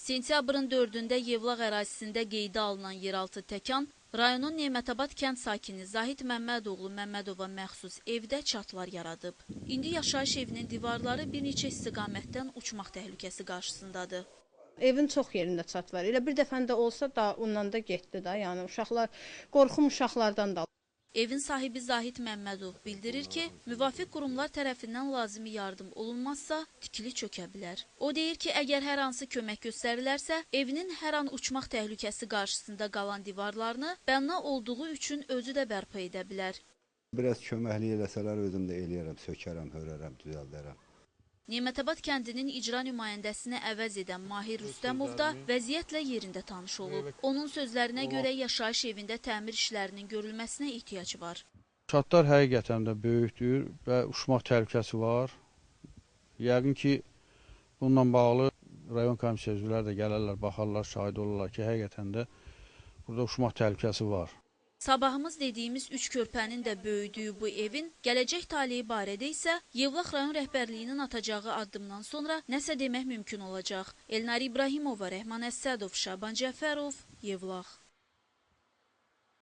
Sentyabrın 4-də Yevlax ərazisində qeydə alınan yeraltı təkan rayonun Nemətabad kənd sakini Zahid Məmmədoğlu Məmmədova məxsus evdə çatlar yaradıb. İndi yaşayış evinin divarları bir neçə istiqamətdən uçmaq təhlükəsi qarşısındadır. Evin çox yerində çat var. Elə bir dəfəndə olsa da ondan da getdi da. Yəni uşaqlar, qorxum uşaqlardan da. Evin sahibi Zahid Məmmədov bildirir ki, müvafiq qurumlar tərəfindən lazımi yardım olunmazsa tikili çökə bilər. O deyir ki, əgər hər hansı kömək göstərilərsə, evinin hər an uçmaq təhlükəsi qarşısında qalan divarlarını bənna olduğu üçün özü də bərpa edə bilər. Biraz köməklik eləsələr özüm də eləyərəm, sökərəm, hörərəm, düzəldərəm. Nemətabad kəndinin icra nümayəndəsini əvəz edən Mahir Rüstəmov da vəziyyətlə yerində tanış olub. Onun sözlərinə görə yaşayış evində təmir işlərinin görülməsinə ehtiyac var. Çatlar həqiqətən də böyükdür və uçmaq təhlükəsi var. Yəqin ki, bununla bağlı rayon komissiya üzvləri də gələrlər, baxarlar, şahid olurlar ki, həqiqətən də burada uçmaq təhlükəsi var. Sabahımız dediyimiz 3 körpənin də böyüdüyü bu evin gələcək taleyi barədə isə Yevlax rayon rəhbərliyinin atacağı addımdan sonra nəsə demək mümkün olacaq. Elnari İbrahimova, Rəhman Əsədov, Şaban Cəfərov, Yevlax.